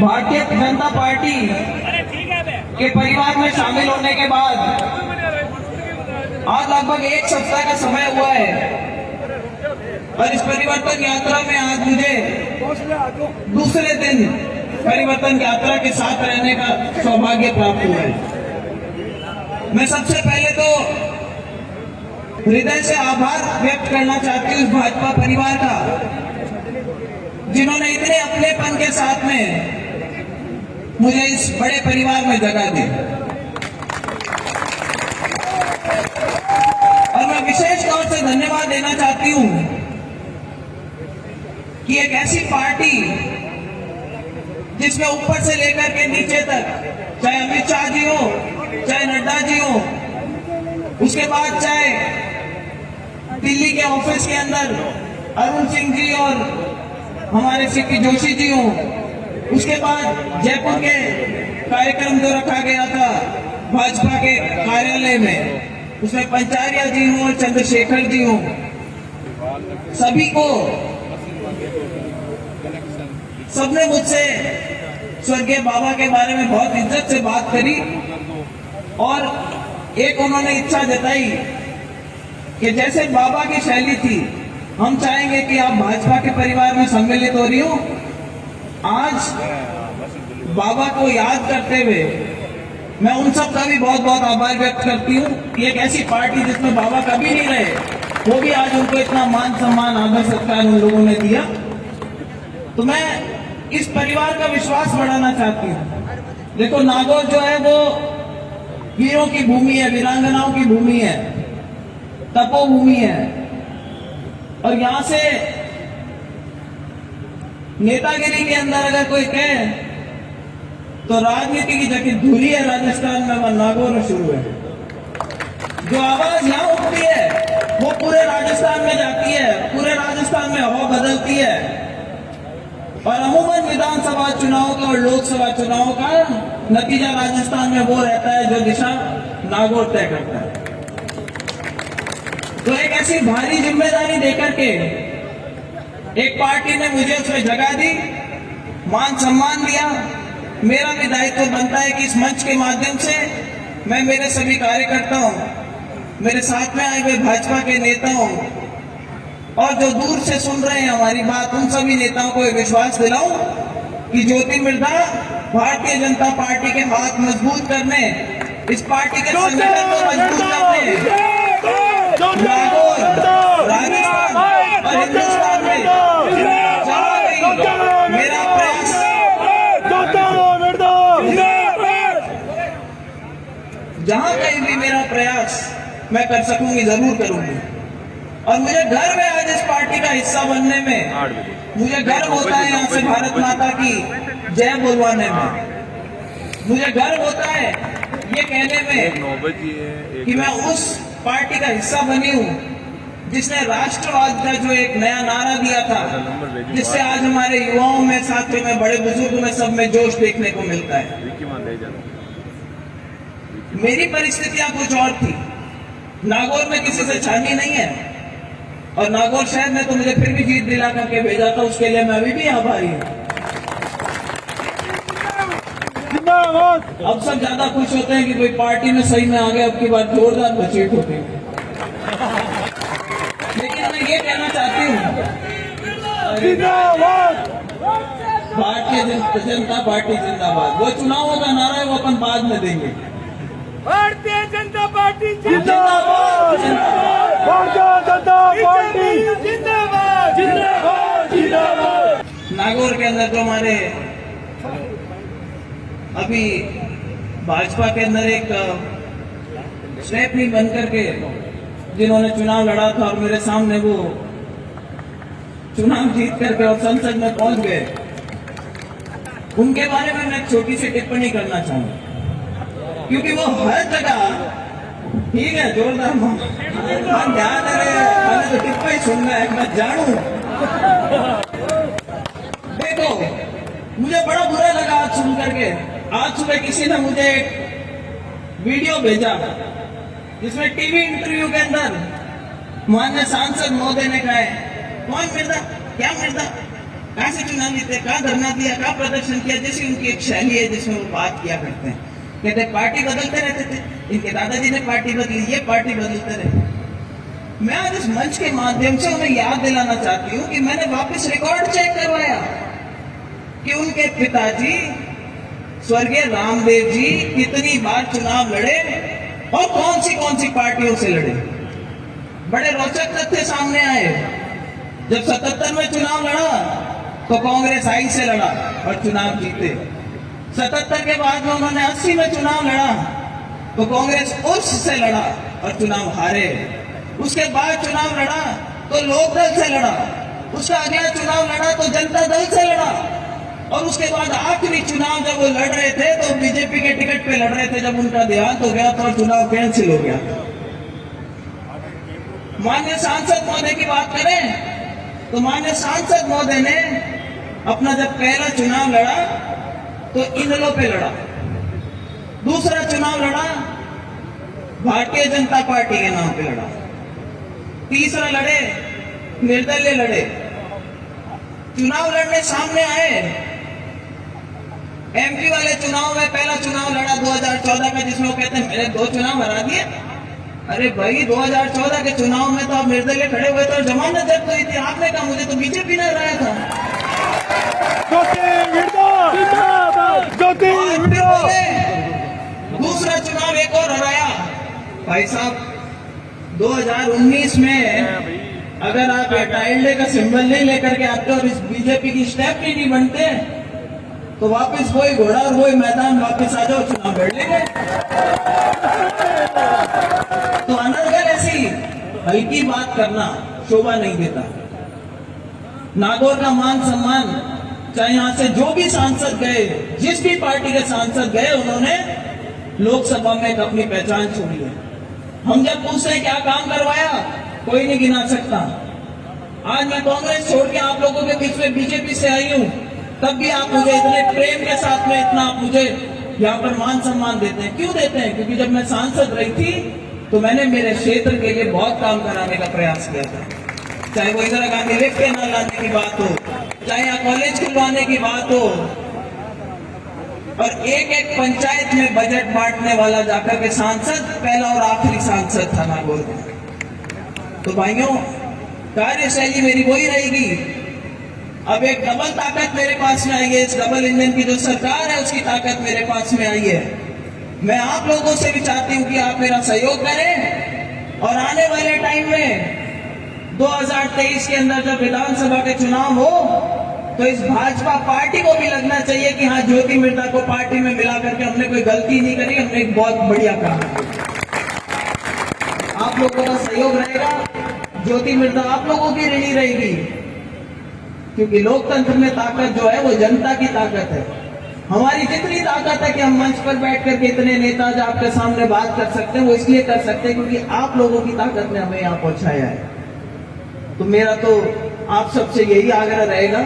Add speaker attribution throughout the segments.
Speaker 1: Bharatiya Janata party के परिवार में शामिल होने के बाद आज लगभग एक सप्ताह का समय हुआ है और इस परिवर्तन यात्रा में आज मुझे दूसरे दिन परिवर्तन यात्रा के साथ रहने का सौभाग्य प्राप्त हुआ है। मैं सबसे पहले तो हृदय से आभार व्यक्त करना चाहती हूँ उस भाजपा परिवार का जिन्होंने इतने अपनेपन के साथ में मुझे इस बड़े परिवार में जगह दी। और मैं विशेष तौर से धन्यवाद देना चाहती हूं कि एक ऐसी पार्टी जिसमें ऊपर से लेकर के नीचे तक, चाहे अमित शाह जी हो, चाहे नड्डा जी हो, उसके बाद चाहे दिल्ली के ऑफिस के अंदर अरुण सिंह जी और हमारे सीपी जोशी जी हो, उसके बाद जयपुर के कार्यक्रम जो रखा गया था भाजपा के कार्यालय में, उसमें पंचारिया जी हो और चंद्रशेखर जी हो, सभी को सबने मुझसे स्वर्गीय बाबा के बारे में बहुत इज्जत से बात करी और एक उन्होंने इच्छा जताई कि जैसे बाबा की शैली थी, हम चाहेंगे कि आप भाजपा के परिवार में सम्मिलित हो रही हो। आज बाबा को याद करते हुए मैं उन सब का भी बहुत बहुत आभार व्यक्त करती हूँ कि एक ऐसी पार्टी जिसमें बाबा कभी नहीं रहे, वो भी आज उनको इतना मान सम्मान आदर सत्कार उन लोगों ने दिया। तो मैं इस परिवार का विश्वास बढ़ाना चाहती हूँ। देखो, नागौर जो है वो वीरों की भूमि है, वीरांगनाओं की भूमि है, तपोभूमि है और यहाँ से नेतागिरी के अंदर अगर कोई कहे तो राजनीति की जगह धुरी है राजस्थान में, वह नागौर में शुरू है। जो आवाज यहाँ उठती है वो पूरे राजस्थान में जाती है, पूरे राजस्थान में हवा बदलती है और अमूमन विधानसभा चुनाव का और लोकसभा चुनाव का नतीजा राजस्थान में वो रहता है जो दिशा नागौर तय करता है। तो एक ऐसी भारी जिम्मेदारी देकर के एक पार्टी ने मुझे उसमें जगह दी, मान सम्मान दिया। मेरा भी दायित्व बनता है कि इस मंच के माध्यम से मैं मेरे सभी कार्यकर्ताओं, मेरे साथ में आए हुए भाजपा के नेताओं और जो दूर से सुन रहे हैं हमारी बात, उन सभी नेताओं को विश्वास दिलाऊं कि ज्योति मिर्धा भारतीय जनता पार्टी के हाथ मजबूत करने, इस पार्टी के संगठन को मजबूत करने नागौर, राजस्थान और हिंदुस्तान में जहां कहीं मेरा प्रयास, जहां कहीं भी मेरा प्रयास मैं कर सकूंगी जरूर करूंगी। और मुझे गर्व है आज इस पार्टी का हिस्सा बनने में। मुझे गर्व होता है यहाँ से भारत माता की जय बोलवाने में। मुझे गर्व होता है ये कहने में कि मैं उस पार्टी का हिस्सा बनी हूँ जिसने राष्ट्रवाद का जो एक नया नारा दिया था, जिससे आज हमारे युवाओं में, साथियों में, बड़े बुजुर्ग में, सब में जोश देखने को मिलता है। मेरी परिस्थितियां कुछ और थी। नागौर में किसी से छानी नहीं है और नागौर शहर ने तो मुझे फिर भी जीत दिला करके भेजा था, उसके लिए मैं अभी भी आभारी हूँ। अब सब ज्यादा खुश होते हैं कि कोई पार्टी में सही में आ गए, अब की बार जोरदार बचीट होती है। लेकिन मैं ये कहना चाहती हूँ, भारतीय जनता पार्टी जिंदाबाद। वो चुनावों का नारा है वो अपन बाद में देंगे।
Speaker 2: भारतीय जनता पार्टी
Speaker 1: जिंदाबाद,
Speaker 2: भारतीय जनता पार्टी जिंदाबाद, जिंदाबाद, जिंदाबाद।
Speaker 1: नागौर के अंदर जो हमारे अभी भाजपा के अंदर एक स्टेप नहीं बनकर के जिन्होंने चुनाव लड़ा था और मेरे सामने वो चुनाव जीत करके और संसद में पहुंच गए, उनके बारे में मैं छोटी सी टिप्पणी करना चाहूंगा क्योंकि वो हर जगह, ठीक है, जोरदार ध्यान है, तो टिप्पणी सुनना है, मैं जानू। देखो, मुझे बड़ा बुरा लगा आज सुन करके। आज सुबह किसी ने मुझे एक वीडियो भेजा जिसमें टीवी इंटरव्यू के अंदर माननीय सांसद महोदय ने कहा है, कौन मिर्जा, क्या मिर्जा, कहाँ से चुनाव जीते, कहाँ धरना दिया, कहाँ प्रदर्शन किया, जैसी उनकी एक शैली है जिसमें वो बात किया करते हैं। कहते पार्टी बदलते रहते थे, इनके दादाजी ने पार्टी बदली, ये पार्टी बदलते रहे। मैं आज इस मंच के माध्यम से उन्हें याद दिलाना चाहती हूँ कि मैंने वापस रिकॉर्ड चेक करवाया कि उनके पिताजी स्वर्गीय रामदेव जी कितनी बार चुनाव लड़े और कौन सी पार्टियों से लड़े। बड़े रोचक तथ्य सामने आए। जब 77 में चुनाव लड़ा तो कांग्रेस आई से लड़ा और चुनाव जीते। 77 के बाद में उन्होंने 80 में चुनाव लड़ा तो कांग्रेस उस से लड़ा और चुनाव हारे। उसके बाद चुनाव लड़ा तो लोकदल से लड़ा, उसका अगला चुनाव लड़ा तो जनता दल से लड़ा, और उसके बाद आखिरी चुनाव जब वो लड़ रहे थे तो बीजेपी के टिकट पे लड़ रहे थे, जब उनका देहांत हो गया तो चुनाव कैंसिल हो गया। माननीय सांसद महोदय की बात करें तो माननीय सांसद महोदय ने अपना जब पहला चुनाव लड़ा तो इनलो पे लड़ा, दूसरा चुनाव लड़ा भारतीय जनता पार्टी के नाम पे लड़ा, तीसरा लड़े निर्दलीय लड़े। चुनाव लड़ने सामने आए। एमपी वाले चुनाव में पहला चुनाव लड़ा 2014 का, जिसमें वो कहते हैं मैंने 2 चुनाव हरा दिए। अरे भाई 2014 के चुनाव में तो आप निर्दलीय खड़े हुए थे और जमानत जब्त हुई थी, आपने कहा मुझे तो बीजेपी ने हराया था। दूसरा चुनाव एक और हराया। भाई साहब 2019 में अगर आप टाइल्डे का सिंबल नहीं लेकर के आते और इस बीजेपी की स्टेप नहीं बनते तो वापस वही घोड़ा और वही मैदान वापस आ जाओ, चुनाव लड़ लेंगे। तो अनर्गल ऐसी हल्की बात करना शोभा नहीं देता। नागौर का मान सम्मान, चाहे यहां से जो भी सांसद गए, जिस भी पार्टी के सांसद गए, उन्होंने लोकसभा में एक अपनी पहचान छोड़ी है। हम जब पूछते हैं क्या काम करवाया, कोई नहीं गिना सकता। आज मैं कांग्रेस छोड़ के आप लोगों के बीच में बीजेपी से आई हूं, तब भी आप मुझे इतने प्रेम के साथ में इतना आप मुझे यहाँ पर मान सम्मान देते हैं। क्यों देते हैं? क्योंकि जब मैं सांसद रही थी तो मैंने मेरे क्षेत्र के लिए बहुत काम कराने का प्रयास किया था। चाहे वो इंदिरा गांधी लिफ्ट के न लाने की बात हो, चाहे यहाँ कॉलेज खुलवाने की बात हो, और एक एक पंचायत में बजट बांटने वाला जाकर के सांसद पहला और आखिरी सांसद था नागौर का। तो भाइयों, कार्यशैली मेरी वही रहेगी। अब एक डबल ताकत मेरे पास में आई है। इस डबल इंजन की जो सरकार है उसकी ताकत मेरे पास में आई है। मैं आप लोगों से भी चाहती हूं कि आप मेरा सहयोग करें और आने वाले टाइम में 2023 के अंदर जब विधानसभा के चुनाव हो तो इस भाजपा पार्टी को भी लगना चाहिए कि हाँ, ज्योति मिर्धा को पार्टी में मिला करके हमने कोई गलती नहीं करी, हमने एक बहुत बढ़िया काम किया। आप लोगों का सहयोग रहेगा, ज्योति मिर्धा आप लोगों की ऋणी रहेगी, क्योंकि लोकतंत्र में ताकत जो है वो जनता की ताकत है। हमारी जितनी ताकत है कि हम मंच पर बैठ करके इतने नेता जो आपके सामने बात कर सकते हैं, वो इसलिए कर सकते हैं क्योंकि आप लोगों की ताकत ने हमें यहाँ पहुंचाया है। तो मेरा तो आप सबसे यही आग्रह रहेगा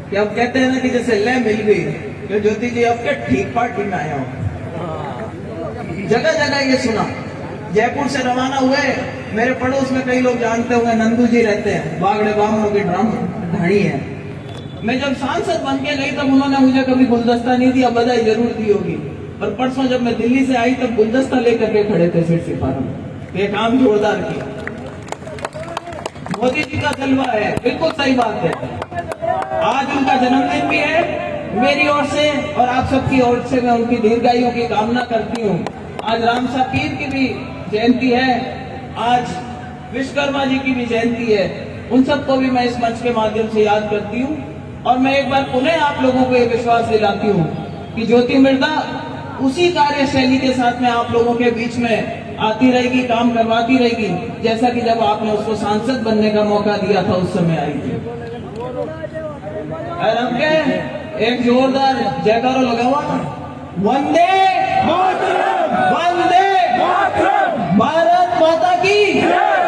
Speaker 1: कि अब कहते हैं ना कि जैसे ले मिल गई, तो ज्योति जी अब क्या ठीक पार्टी में आया हो। जगह जगह ये सुना। जयपुर से रवाना हुए, मेरे पड़ोस में कई लोग जानते होंगे, नंदू जी रहते हैं, बागड़े बामनों के ड्राम ढाणी है। मैं जब सांसद बन के गई तब उन्होंने मुझे कभी गुलदस्ता नहीं दिया, बधाई जरूर दी होगी। और परसों जब मैं दिल्ली से आई तब गुलदस्ता लेकर के खड़े थे सिर सिपारा में। ये काम जोरदार किया। मोदी जी का जलवा है, बिल्कुल सही बात है। आज उनका जन्मदिन भी है। मेरी ओर से और आप सबकी ओर से मैं उनकी दीर्घायु की कामना करती हूँ। आज रामसा पीर की भी जयंती है, आज विश्वकर्मा जी की भी जयंती है। उन सबको भी मैं इस मंच के माध्यम से याद करती हूँ और मैं एक बार पुनः आप लोगों को ये विश्वास दिलाती हूँ कि ज्योति मिर्धा उसी कार्यशैली के साथ में आप लोगों के बीच में आती रहेगी, काम करवाती रहेगी, जैसा कि जब आपने उसको सांसद बनने का मौका दिया था उस समय आई थी। और हम क्या एक जोरदार जयकारा लगावा, वंदे मातरम, वंदे मातरम, भारत माता की जय।